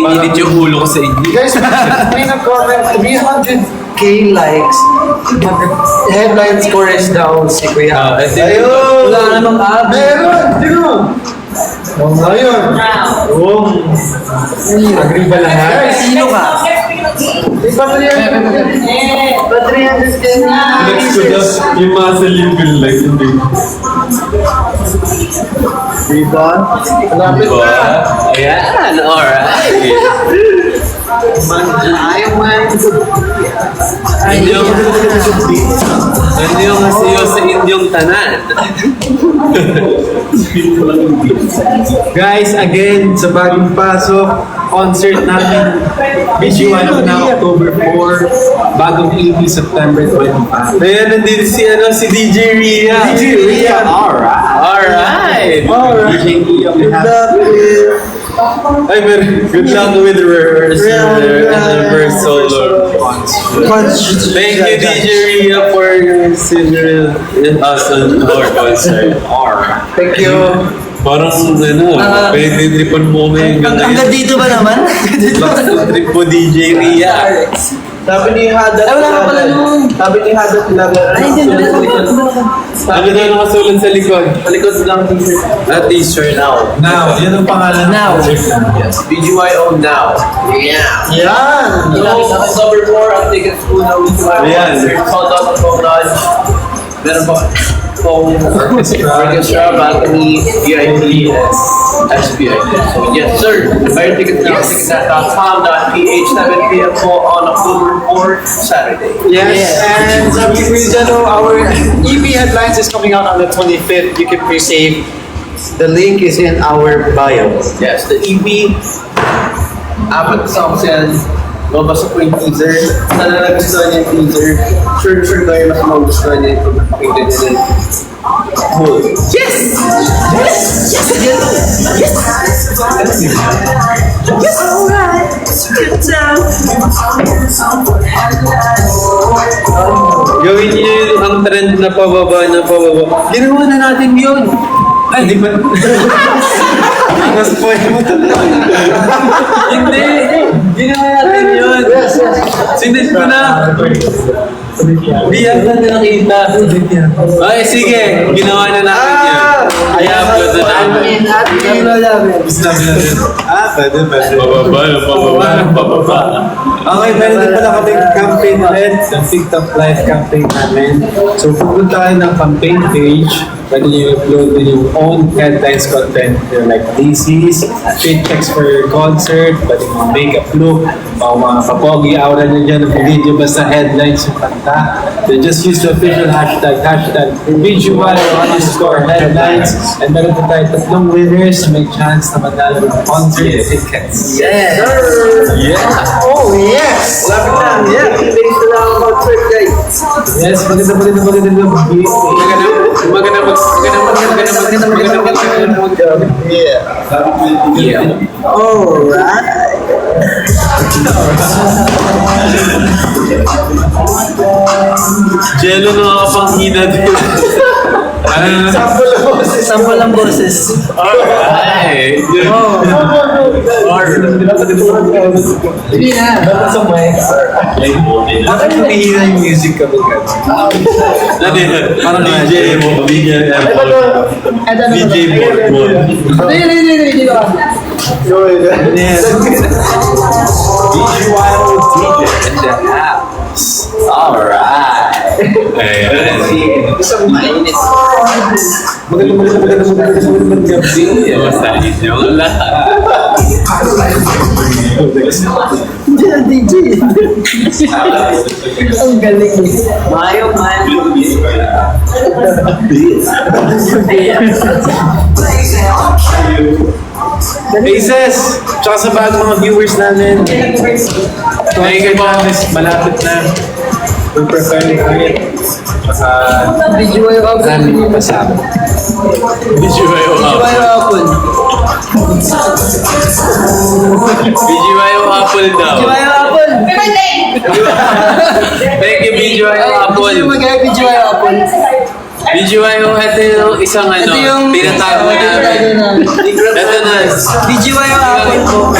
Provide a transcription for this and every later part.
Init yung ulo ko sa inyo. Guys, may nag-comment, 300k likes. Headline score is daw si Kuya. Ayun! Wala namang abi. Meron! Sino? Oh, ngayon. Oh. Agree ba lahat? Sino ka? Iba 300k na. Next ko daw, yung mga salibin like, hindi. Diba? Malapit na. Ayan, alright. Ayaw man. Ano kasi yun sa inyong tanan? Guys, again, sa bagong pasok, concert namin, BG1 na October 4, bagong EP September 25. Ayan, nandito si DJ Ria. DJ Ria, alright. Alright. DJ Ria, we have Ay, good luck with rehearsal and rehearsal. Thank you, DJ Ria, for your sinner us on our concert. Alright. Thank you. Parang pwede tripan mo kami Hanggang dito ba naman? trip mo, DJ Ria. Sabi ni Hadat. Ay, wala ka pala nun. Sabi ni Hadat talaga. Ay, hindi. Ano daw nakasulat sa likod? Palikod lang t-shirt. T-shirt now. Now, yun ang pangalan ng Now. project namin. BGYO now. Yeah. Yan! October 4, ang tickets po na BGYO concert. Sold out ang Lodge. Meron pa kung orchestra, balcony, VIP, SPI. So yes sir, buy your tickets now, ticketnet.com.ph, 7 p.m. po on October 4, Saturday. Yes, and sabi ko dyan, our EP Headlines is coming out on the 25th. You can pre-save. The link is in our bio. Yes, the EP, apat songs yan. Mabasa po yung teaser. Sana nagustuhan niya yung teaser. Sure kayo mas magustuhan niya yung pakinggan niya ng whole. Yes! Yes! Yes! Yes! Yes! Alright! Good time! Gawin niyo yung ang trend na pababa. Ginawa na natin yun! Ay, di ba? Nas-spoil mo talaga. Hindi! Ginawa natin yun! Sinend ko na! Di yata na nakita. Okay, sige. Ginawa na natin yun. I-upload na namin. Pababa. Okay, meron din pala kaming campaign ulit, ng TikTok live campaign namin. So, pupunta kayo ng campaign page, pwede nyo upload din yung own headlines content, like DCs, fit checks for your concert, pwede mga makeup look, mga kapogi aura nyo dyan ng video, basta headlines yung kanta. Then just use the official hashtag #VGY_headlines, and meron pa tayo 3 winners na may chance na manalo ng concert tickets. Yes! Yeah! Oh, yes! Lapit na! Yeah! Thanks na lang ang concert, guys! Yes, maganda. Yeah! Alright! Jello nakapanghina din. Sample lang boses. Alright! Hindi na. Dapat sa mic. Bakit humihina yung music ka ba? Parang DJ mo. DJ board. Hindi ka. BGYO DJ in the house. Alright. Ayan. Isang mainit. Maganda. Basta inyong lahat. Hindi na DJ. Ang galing. Mayo. Aces! Tsaka sa bagong mga viewers namin. Thank you po. Malapit na. We're preparing for it. Tsaka Video yung apple. namin yung kasama. BGYO Apple. BGYO Apple daw. Video yung apple. Thank you, BGYO Apple. Sino mag-video yung apple? BGYO, ito yung isang Ito yung tinatago namin. Ito na. BGY yung apple ko.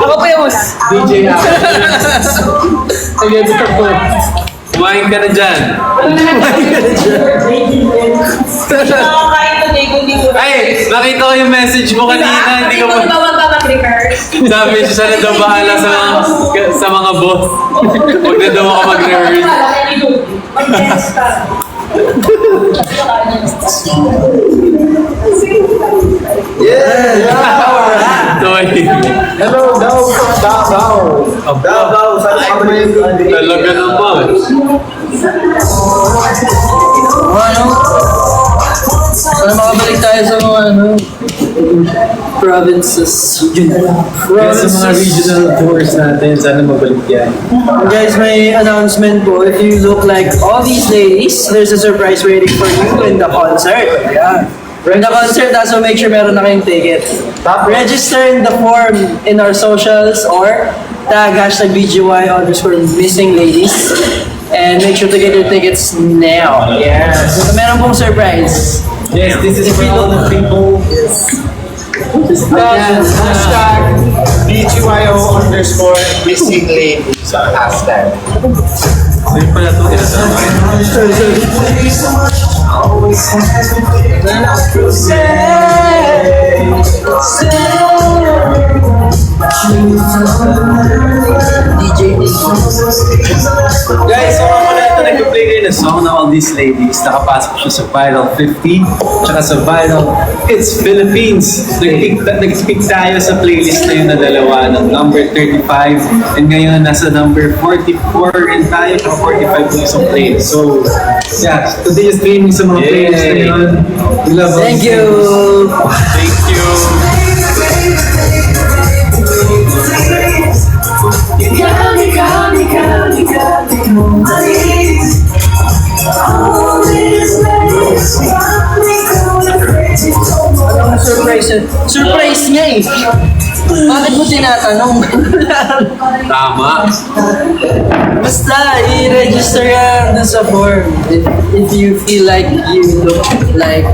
Ako pa yung una. DJ Apple. Nag-editor ko. Kumain ka na dyan. Nakakain ko din, hindi ko. Ay, nakita ko yung message mo kanina. Hindi ka pa... gawang mag-rehearse. Sabi siya na daw bahala sa mga boss. Huwag na daw ako mag-rehearse. Mag-dance ka. Sorry. Hello, Davao. Davao, saan ka ba yun? Talaga naman. Ano? Sana makabalik tayo sa mga provinces. Sa mga regional tours natin, sana mabalik yan. Guys, may announcement po. If you look like all these ladies, there's a surprise waiting for you in the concert. Yeah. In the concert, so make sure meron na kayong ticket. Register in the form in our socials or tag #BGY_missing ladies. And make sure to get your tickets now. Yes. So meron pong surprise. Yes, this is for all the people. Ayan, hashtag BGYO_missing ladies. Hashtag. So yun pala ito tinatawag. Guys, so ako na ito nag-play kayo ng song na All These Ladies. Nakapasok siya sa Viral 50, tsaka sa Viral It's Philippines. Nag-pick tayo sa playlist na yun na dalawa ng number 35 and ngayon nasa number 44 rin tayo from 45 po isang playlist. So, yeah, today is streaming sa mga playlist na yun. We love all Thank these you. Thank you. Anong surprise yun? Surprise niya eh. Bakit mo tinatanong? Tama. Basta, i-register ka dun sa form. If you feel like you look like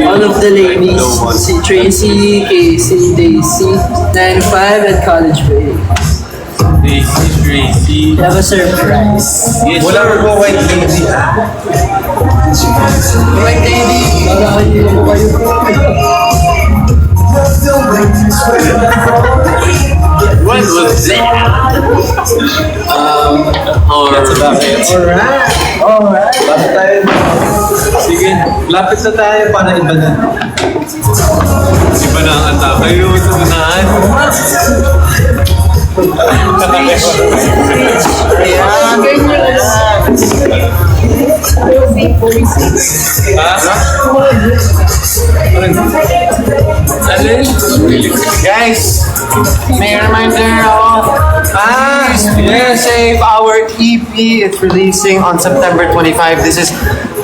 all of the ladies, si Tracy, Casey, Daisy, 9-5 at College Bay. Daisy, Tracy. You have a surprise. Yes, Wala sir. mo po white lady. White lady, para kayo mo kayo. What was that? That's about it. Alright. Lapit tayo. Sige, lapit na tayo para iba na. Iba na ang atake yun sa unahan. Alin? Guys, may reminder ako. Yes, save our EP. It's releasing on September 25. This is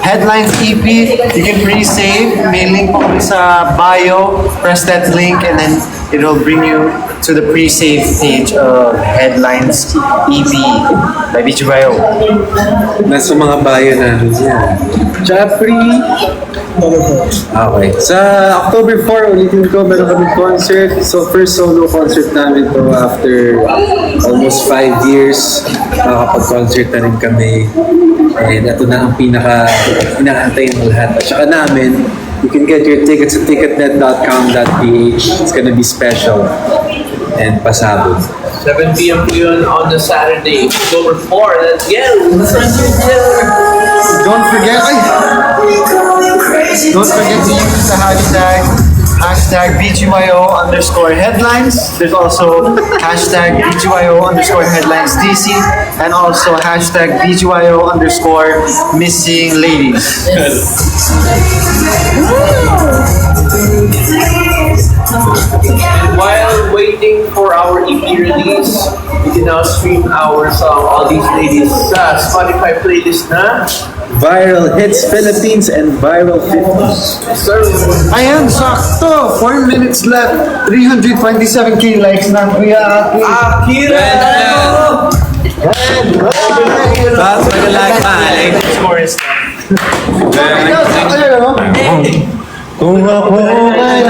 Headlines EP. You can pre-save. May link po kami sa bio. Press that link and then it will bring you to the pre-save page of Headlines EP by BGYO. Nasa mga bio namin yan. Japri. Okay. Sa October 4, ulitin ko, meron kami concert. So, first solo concert namin to after almost 5 years. Nakakapag-concert na rin kami. And ito na ang inaantay ng lahat. At saka namin, you can get your tickets at ticketnet.com.ph. It's gonna be special and pasabog. 7 p.m. po yun on the Saturday, October 4. Let's go! Don't forget to use the hashtag BGYO_headlines. There's also hashtag BGYO_headlines DC and also hashtag BGYO_missing ladies. And while waiting for our EP release, you can now stream our song All These Ladies sa Spotify playlist na Viral Hits Philippines and Viral 50s. Sir, Ayan, sakto! 4 minutes left. 327k likes na. Kuya Aki. Akira! Tapos magalagi pa. Kung ako ay